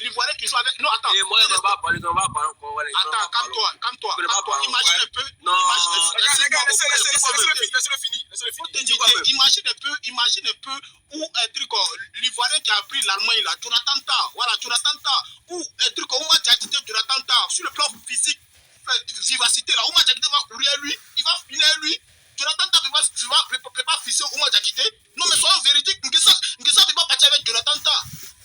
l'Ivoirien qui joue avec. Non, attends. Et moi, on va parler encore. Attends, calme-toi. Imagine un peu. Non, laissez-le finir. Imagine un peu où un truc, l'Ivoirien qui a pris l'Allemagne là, Jonathan Tah, voilà, Jonathan Tah, ou un truc, où Oumar Diakité, Jonathan Tah, sur le plan physique, vivacité là, Oumar Diakité va courir à lui, il va finir à lui. Jonathan Tah ne peut pas fisser Oumar Diakité. Non, mais soyons véridiques, Nguessa ne peut pas partir avec Jonathan Tah.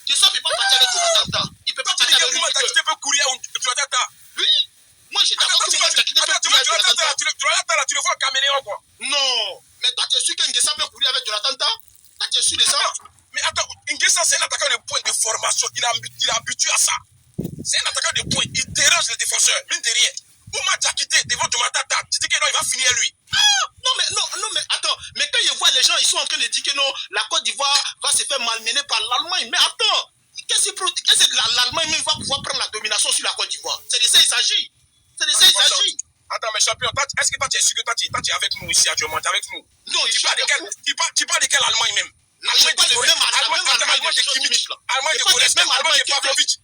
Nguessa ne peut pas partir avec Jonathan Tah. Il ne peut pas partir avec Oumar Diakité peut courir à Jonathan Tah. Oui. Moi, je suis d'accord que Oumar Diakité peut courir avec Jonathan Tah. Tu le vois caméléon, quoi. Non. Mais toi, tu es sûr que Nguessa peut courir avec Jonathan Tah? Toi, tu es sûr de ça? Mais attends, Nguessa, c'est un attaquant de pointe de formation. Il est habitué à ça. C'est un attaquant de pointe. Il dérange les défenseurs, mine de rien. Oumar Diakité devant Jonathan Tah, tu dis que non, il va finir lui. Non, mais attends, mais quand je vois les gens, ils sont en train de dire que non, la Côte d'Ivoire va se faire malmener par l'Allemagne. Mais attends, qu'est-ce que l'Allemagne même va pouvoir prendre la domination sur la Côte d'Ivoire? C'est de ça il s'agit. Attends, mais champion, est-ce que toi tu es sûr que toi tu es avec nous ici actuellement? Tu es avec nous? Non, tu parles de quelle Allemagne même? L'Allemagne de Kimmich là. Allemagne de Goretzka, Allemagne de Pavlovic.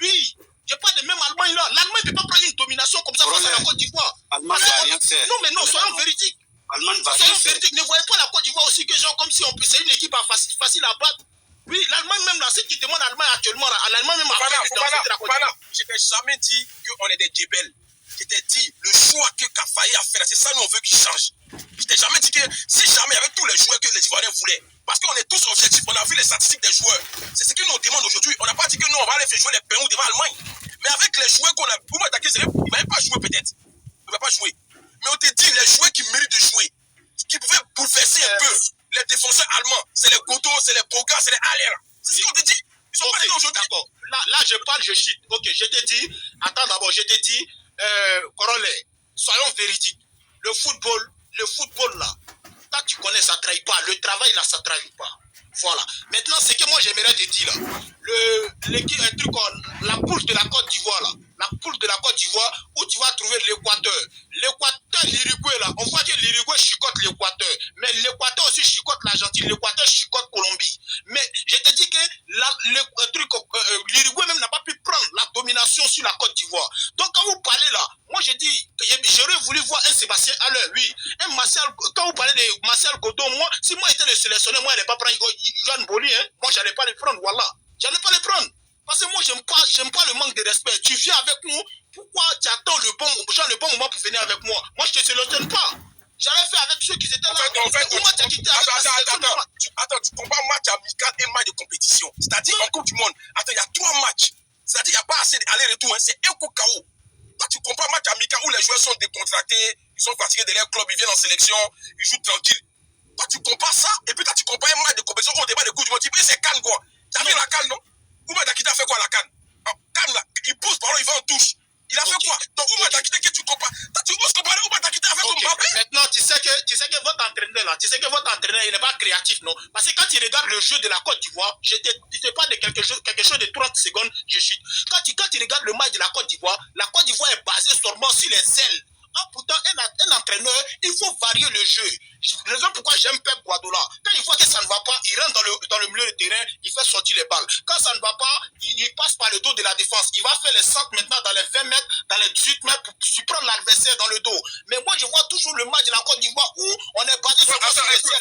Oui. Je parle de même Allemagne là. L'Allemagne ne peut pas prendre une domination comme ça face à la Côte d'Ivoire. Allemagne va rien faire. Non, mais non, soyons véridiques. Ne voyez pas la Côte d'Ivoire aussi que genre comme si c'est une équipe facile à battre. Oui, l'Allemagne même là, ceux qui demandent l'Allemagne actuellement, l'Allemagne même je t'ai jamais dit qu'on est des djebels. Je t'ai dit, le choix que Kafaye a fait, c'est ça nous on veut qu'il change. Je t'ai jamais dit que si jamais avec tous les joueurs que les Ivoiriens voulaient, parce qu'on est tous objectifs, on a vu les statistiques des joueurs. C'est ce que nous on demande aujourd'hui. On n'a pas dit que nous on va aller faire jouer les Pérou devant l'Allemagne. Mais avec les joueurs qu'on a, pour m'attaquer, il ne va pas jouer peut-être. Il ne va pas jouer. Mais on te dit les joueurs qui méritent de jouer, qui pouvaient bouleverser un peu les défenseurs allemands. C'est les Godot, c'est les Boga, c'est les Aller. C'est ce qu'on te dit. Ils sont pas les aujourd'hui. D'accord. Là, je parle, je chute. Ok, je te dis, attends d'abord, je te dis, Corollaire, soyons véridiques. Le football là, toi tu connais, ça ne trahit pas. Le travail là, ça ne trahit pas. Voilà. Maintenant, ce que moi j'aimerais te dire là, la poule de la Côte d'Ivoire là, la poule de la Côte d'Ivoire où tu vas trouver l'Équateur. L'Équateur, l'Uruguay là, on voit que l'Uruguay chicote l'Équateur, mais l'Équateur aussi chicote l'Argentine, l'Équateur chicote Colombie. Mais je te dis que l'Uruguay même n'a pas pu prendre la domination sur la Côte d'Ivoire. Donc quand vous parlez là, moi je dis, j'aurais voulu voir un Sébastien Haller, oui, un Martial, quand vous parlez de Martial Godot, moi, si moi j'étais le sélectionneur, moi je n'allais pas prendre Johan Boli, hein, moi j'allais pas le prendre, voilà, j'allais pas le prendre. Parce que moi, j'aime pas le manque de respect. Tu viens avec nous, pourquoi tu attends le bon moment pour venir avec moi? Moi, je te sélectionne pas. J'avais fait avec ceux qui étaient là. Attends, tu compares match amical et match de compétition. C'est-à-dire, en Coupe du Monde, attends, il y a 3 matchs. C'est-à-dire, il n'y a pas assez d'aller-retour, hein, c'est un coup KO. Toi, tu compares match amical où les joueurs sont décontractés, ils sont fatigués de leur club, ils viennent en sélection, ils jouent tranquille. Toi, tu compares ça, et puis toi, tu compares un match de compétition au débat de Coupe du Monde. Tu dis, c'est Cannes, quoi. Tu as vu la Cannes, non? Oumar Diakité a fait quoi à la Cannes? Cannes, là, il pousse, par là, il va en touche. Il a fait quoi? Donc, Oumar Diakité que tu compares. Tu oses comparer Oumar Diakité avec Mbappé? Maintenant, tu sais que votre entraîneur, là, il n'est pas créatif, non? Parce que quand tu regardes le jeu de la Côte d'Ivoire, je te parle de quelque chose de 30 secondes, je chute. Quand tu regardes le match de la Côte d'Ivoire est basée seulement sur les ailes. Pourtant, un entraîneur, il faut varier le jeu. Raison pourquoi j'aime Pep Guardiola. Quand il voit que ça ne va pas, il rentre dans le milieu de terrain, il fait sortir les balles. Quand ça ne va pas, il passe par le dos de la défense. Il va faire les centres maintenant dans les 20 mètres, dans les 18 mètres pour surprendre l'adversaire dans le dos. Mais moi, je vois toujours le match de la Côte d'Ivoire où on est basé sur les ailes.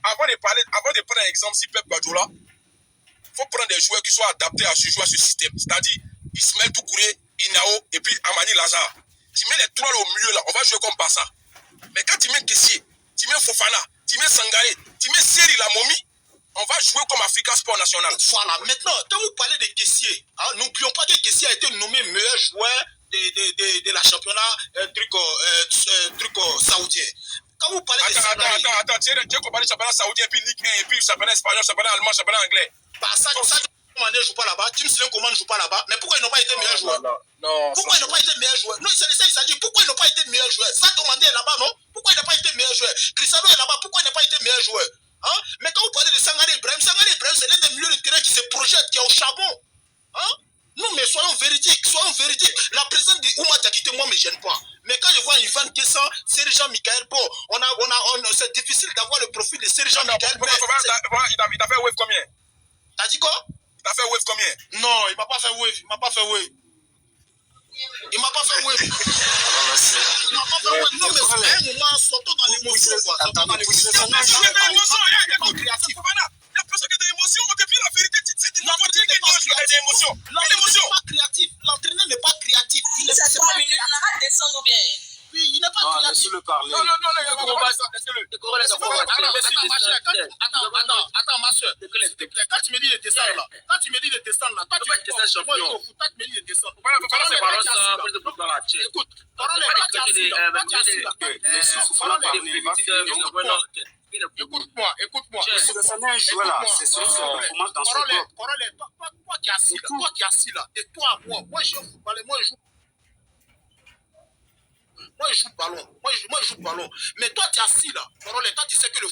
Avant de prendre un exemple sur Pep Guardiola, il faut prendre des joueurs qui sont adaptés à jouer à ce système. C'est-à-dire Ismaël Toucouré, Inao et puis Amani Lazare. Tu mets les 3 au milieu là, on va jouer comme Bassa. Mais quand tu mets Kessié, tu mets Fofana, tu mets Sangaré, tu mets Seri la momie, on va jouer comme Africa Sport National. Voilà, maintenant, quand vous parlez de Kessié, hein, n'oublions pas que Kessié a été nommé meilleur joueur de la championnat saoudien. Quand vous parlez de Sangaré... Attends, tu as comparé le championnat saoudien, puis Ligue 1, et puis le championnat espagnol, championnat allemand, championnat anglais. Bah, ça ne joue pas là-bas, Tim Slenkoman ne joue pas là-bas, mais pourquoi ils n'ont pas été meilleurs joueurs? Non. Pourquoi ils n'ont pas été meilleurs joueurs? Non, c'est ça, il s'agit. Pourquoi ils n'ont pas été meilleurs joueurs? Sadio Mané est là-bas, non? Pourquoi il n'a pas été meilleur joueur? Cristiano est là-bas, pourquoi il n'a pas été meilleur joueur? Hein? Mais quand vous parlez de Sangaré Ibrahim, c'est l'un des milieux de terrain qui se projette, qui est au charbon. Hein? Non, mais soyons véridiques. La présence de Oumar Diakité, moi, ne me gêne pas. Mais quand je vois Ivan Kessan, Serge Michael, bon, c'est difficile d'avoir le profil de Serge Michael. Il t'a fait wave combien? T'as dit quoi? T'as fait wave combien? Non, il m'a pas fait wave. Il m'a pas fait wave. Il m'a pas fait wave. Il m'a pas fait wave. Non, mais c'est un moment, sortons dans l'émotion, quoi. Sortons dans l'émotion. Il y a personne qui a des émotions. Il y a personne qui a des émotions. Depuis la vérité, tu sais, tu as des émotions. L'entraîneur n'est pas créatif. L'entraîneur n'est pas créatif. Il ne sait pas. minutes, on arrête de descendre ou bien? Oui, il n'est pas créatif. Laissez-le parler. Non, laissez-le. Attends, ma soeur. Quand tu me dis de descendre là, toi tu me dis de descendre. Écoute, parole écoute-moi. Parole, toi qui es assis là, et toi, moi je joue football, moi je joue ballon. Moi je joue ballon. Mais toi tu es assis là, parole, toi tu sais que le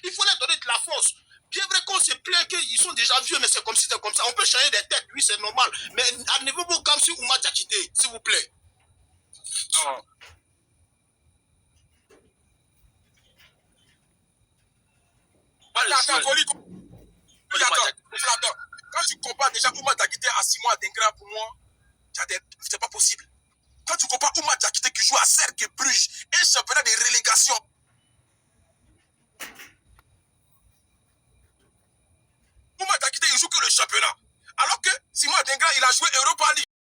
il faut leur donner de la force. Bien vrai qu'on se plaint qu'ils sont déjà vieux, mais c'est comme si c'est comme ça. On peut changer des têtes, oui, c'est normal. Mais amenez-vous comme si Ouma Diakité, s'il vous plaît. Non. Attends, quand tu compares déjà Ouma Diakité à 6 mois d'Ingra, pour moi, c'est pas possible. Quand tu compares Ouma Diakité qui joue à Cercle Bruges, un championnat de relégation. Ouma Diakité, il joue que le championnat. Alors que Simon Dengra, il a joué Europe